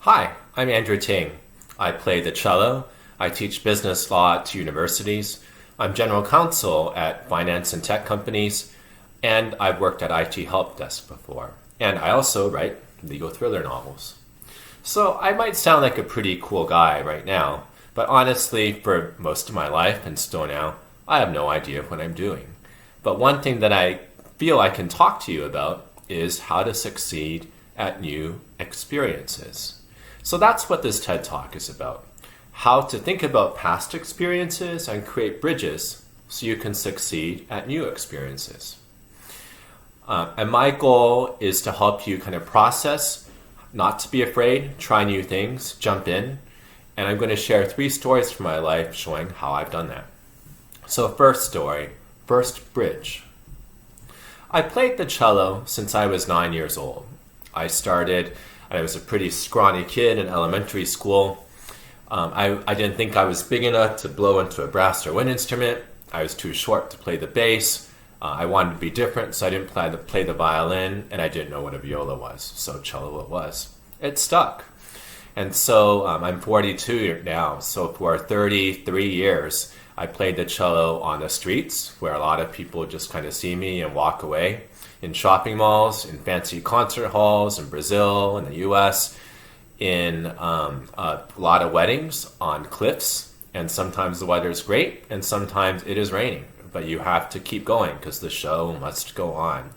Hi, I'm Andrew Ting. I play the cello. I teach business law at universities. I'm general counsel at finance and tech companies, and I've worked at IT help desk before. And I also write legal thriller novels. So I might sound like a pretty cool guy right now, but honestly, for most of my life and still now, I have no idea what I'm doing. But one thing that I feel I can talk to you about is how to succeed at new experiences. So that's what this TED Talk is about. How to think about past experiences and create bridges so you can succeed at new experiences. And my goal is to help you kind of process, not to be afraid, try new things, jump in. And I'm going to share 3 stories from my life showing how I've done that. So first story, first bridge. I played the cello since I was 9 years old. I was a pretty scrawny kid in elementary school. I didn't think I was big enough to blow into a brass or wind instrument. I was too short to play the bass. I wanted to be different, so I didn't play the violin, and I didn't know what a viola was, so cello it was. It stuck. And so I'm 42 now, so for 33 years, I played the cello on the streets, where a lot of people just kind of see me and walk away, in shopping malls, in fancy concert halls, in Brazil, in the US, in a lot of weddings, on cliffs, and sometimes the weather's great, and sometimes it is raining, but you have to keep going because the show must go on.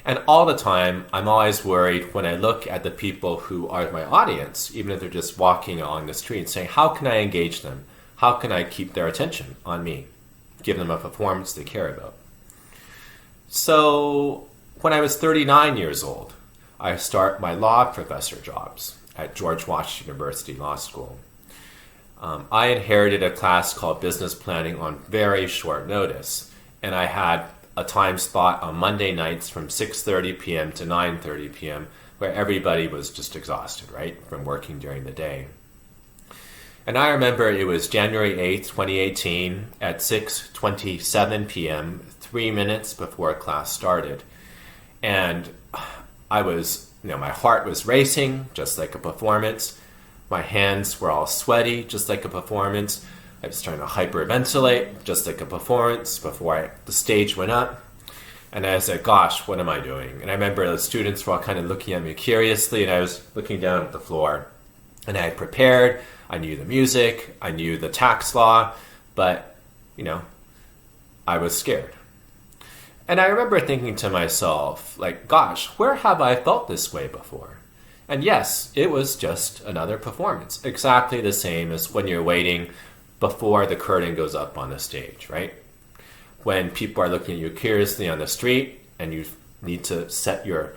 And all the time, I'm always worried when I look at the people who are my audience, even if they're just walking along the street, saying, how can I engage them? How can I keep their attention on me? Give them a performance they care about. So when I was 39 years old, I start my law professor jobs at George Washington University Law School. I inherited a class called Business Planning on very short notice, and I had a time slot on Monday nights from 6:30 p.m. to 9:30 p.m. where everybody was just exhausted, right, from working during the day. And I remember it was January 8th, 2018 at 6:27 p.m., 3 minutes before class started. And my heart was racing, just like a performance. My hands were all sweaty, just like a performance. I was trying to hyperventilate, just like a performance, before the stage went up. And I said, gosh, what am I doing? And I remember the students were all kind of looking at me curiously, and I was looking down at the floor. And I had prepared, I knew the music, I knew the tax law, but, I was scared. And I remember thinking to myself, gosh, where have I felt this way before? And yes, it was just another performance, exactly the same as when you're waiting before the curtain goes up on the stage, right? When people are looking at you curiously on the street and you need to set your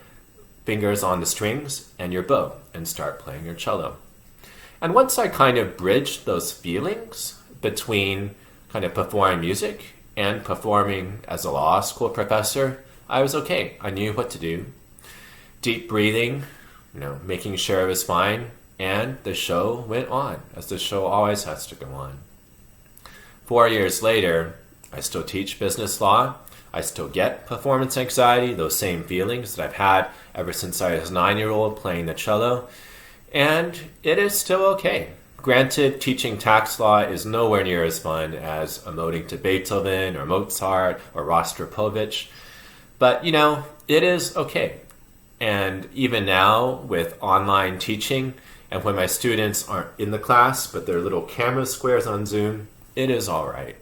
fingers on the strings and your bow and start playing your cello. And once I kind of bridged those feelings between kind of performing music and performing as a law school professor, I was okay. I knew what to do. Deep breathing, making sure I was fine, and the show went on, as the show always has to go on. 4 years later, I still teach business law. I still get performance anxiety, those same feelings that I've had ever since I was a 9-year-old playing the cello, and it is still okay. Granted, teaching tax law is nowhere near as fun as emoting to Beethoven or Mozart or Rostropovich, but it is okay. And even now with online teaching, and when my students aren't in the class but they're little camera squares on Zoom, it is all right.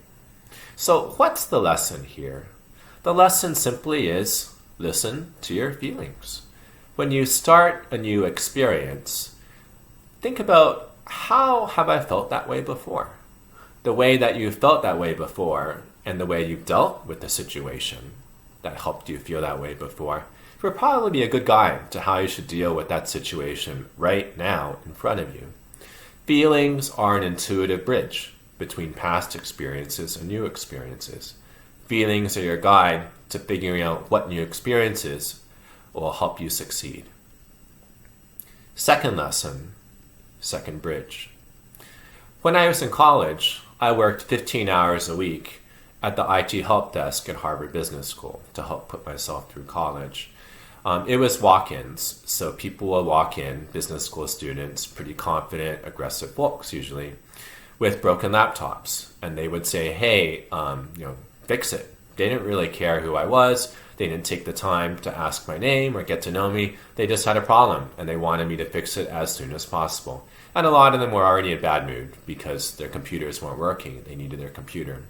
So what's the lesson here? The lesson simply is listen to your feelings. When you start a new experience, think about, how have I felt that way before? The way that you felt that way before and the way you've dealt with the situation that helped you feel that way before will probably be a good guide to how you should deal with that situation right now in front of you. Feelings are an intuitive bridge between past experiences and new experiences. Feelings are your guide to figuring out what new experiences will help you succeed. Second lesson, second bridge. When I was in college, I worked 15 hours a week at the IT help desk at Harvard Business School to help put myself through college. It was walk-ins. So people will walk in, business school students, pretty confident, aggressive folks usually, with broken laptops. And they would say, hey, fix it. They didn't really care who I was. They didn't take the time to ask my name or get to know me. They just had a problem and they wanted me to fix it as soon as possible. And a lot of them were already in a bad mood because their computers weren't working. They needed their computer.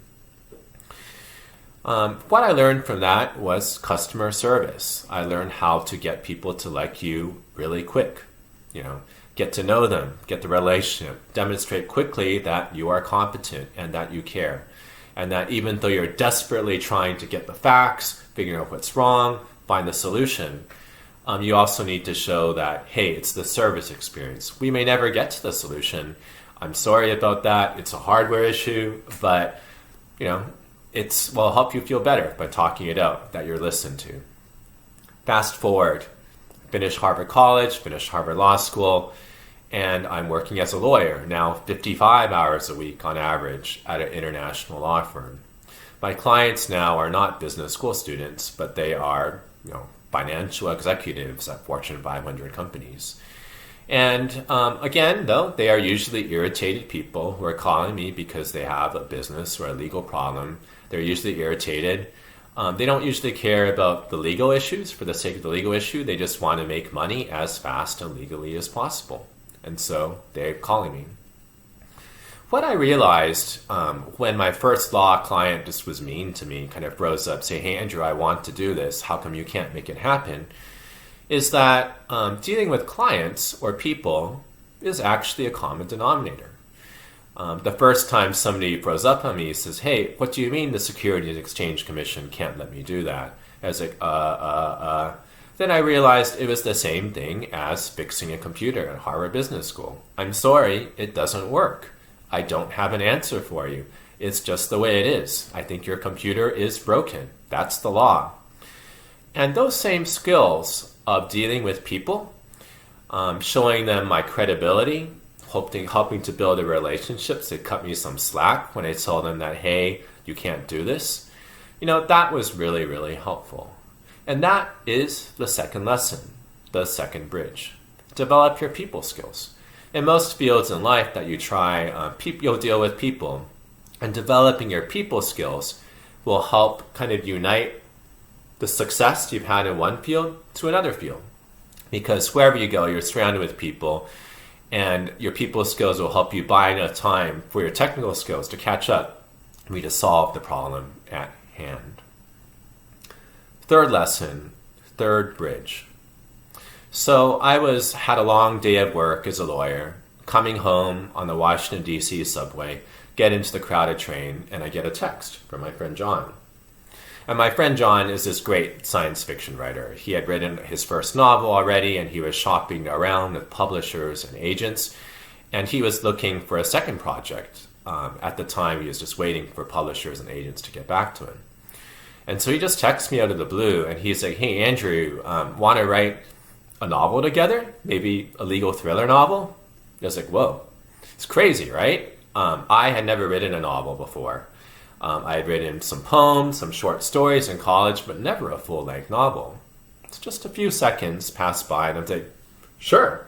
What I learned from that was customer service. I learned how to get people to like you really quick. Get to know them, get the relationship, demonstrate quickly that you are competent and that you care. And that even though you're desperately trying to get the facts, figuring out what's wrong, find the solution, you also need to show that, hey, it's the service experience. We may never get to the solution. I'm sorry about that. It's a hardware issue, but will help you feel better by talking it out, that you're listened to. Fast forward, finished Harvard College, finished Harvard Law School, and I'm working as a lawyer, now 55 hours a week on average at an international law firm. My clients now are not business school students, but they are, financial executives at Fortune 500 companies. And again, though, they are usually irritated people who are calling me because they have a business or a legal problem. They're usually irritated. They don't usually care about the legal issues for the sake of the legal issue. They just want to make money as fast and legally as possible. And so they're calling me. What I realized when my first law client just was mean to me, kind of rose up, say, hey, Andrew, I want to do this. How come you can't make it happen? Is that dealing with clients or people is actually a common denominator. The first time somebody rose up on me, says, hey, what do you mean the Securities and Exchange Commission can't let me do that? I was like, Then I realized it was the same thing as fixing a computer at Harvard Business School. I'm sorry, it doesn't work. I don't have an answer for you. It's just the way it is. I think your computer is broken. That's the law. And those same skills of dealing with people, showing them my credibility, helping to build a relationship, to cut me some slack when I told them that, hey, you can't do this, that was really, really helpful. And that is the second lesson, the second bridge. Develop your people skills. In most fields in life that you try, you'll deal with people. And developing your people skills will help kind of unite the success you've had in one field to another field. Because wherever you go, you're surrounded with people, and your people skills will help you buy enough time for your technical skills to catch up and to solve the problem at hand. Third lesson, third bridge. So I had a long day at work as a lawyer, coming home on the Washington, D.C. subway, get into the crowded train, and I get a text from my friend John. And my friend John is this great science fiction writer. He had written his first novel already, and he was shopping around with publishers and agents, and he was looking for a second project. At the time, he was just waiting for publishers and agents to get back to him. And so he just texts me out of the blue, and he's like, hey, Andrew, want to write a novel together? Maybe a legal thriller novel? I was like, whoa, it's crazy, right? I had never written a novel before. I had written some poems, some short stories in college, but never a full-length novel. It's just a few seconds passed by, and I'm like, sure.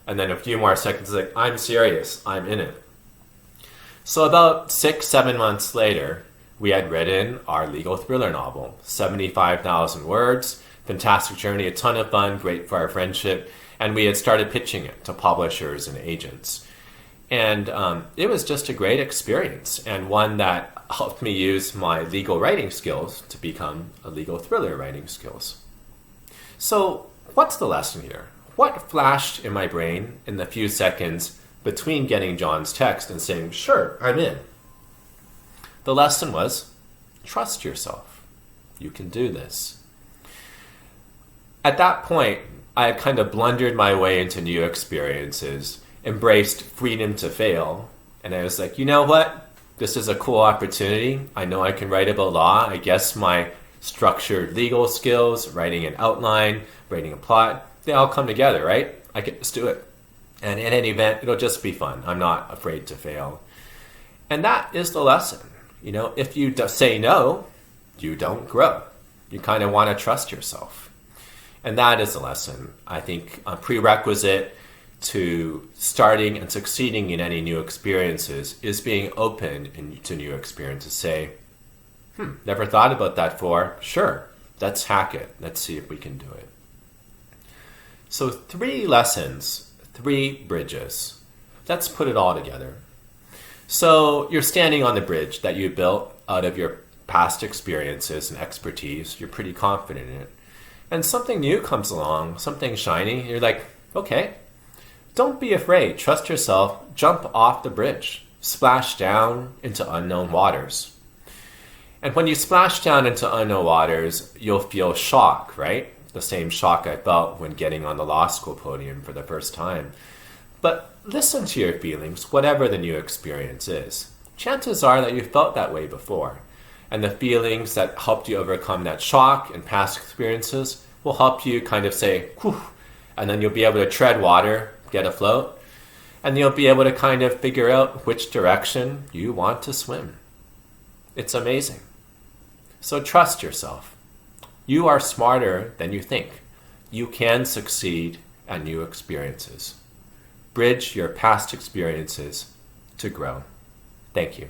And then a few more seconds, like, I'm serious, I'm in it. So about 6-7 months later, we had written our legal thriller novel, 75,000 words, fantastic journey, a ton of fun, great for our friendship, and we had started pitching it to publishers and agents. And it was just a great experience, and one that helped me use my legal writing skills to become a legal thriller writing skills. So what's the lesson here? What flashed in my brain in the few seconds between getting John's text and saying, sure, I'm in? The lesson was, trust yourself. You can do this. At that point, I had kind of blundered my way into new experiences, embraced freedom to fail, and I was like, you know what? This is a cool opportunity. I know I can write about law. I guess my structured legal skills, writing an outline, writing a plot, they all come together, right? I can just do it. And in any event, it'll just be fun. I'm not afraid to fail. And that is the lesson. If you say no, you don't grow. You kind of want to trust yourself. And that is a lesson. I think a prerequisite to starting and succeeding in any new experiences is being open to new experiences. Say, never thought about that before. Sure, let's hack it. Let's see if we can do it. So 3 lessons, 3 bridges. Let's put it all together. So you're standing on the bridge that you built out of your past experiences and expertise. You're pretty confident in it. And something new comes along, something shiny. You're like, okay, don't be afraid. Trust yourself. Jump off the bridge. Splash down into unknown waters. And when you splash down into unknown waters, you'll feel shock, right? The same shock I felt when getting on the law school podium for the first time. But listen to your feelings, whatever the new experience is. Chances are that you felt that way before. And the feelings that helped you overcome that shock and past experiences will help you kind of say, whew, and then you'll be able to tread water, get afloat, and you'll be able to kind of figure out which direction you want to swim. It's amazing. So trust yourself. You are smarter than you think. You can succeed at new experiences. Bridge your past experiences to grow. Thank you.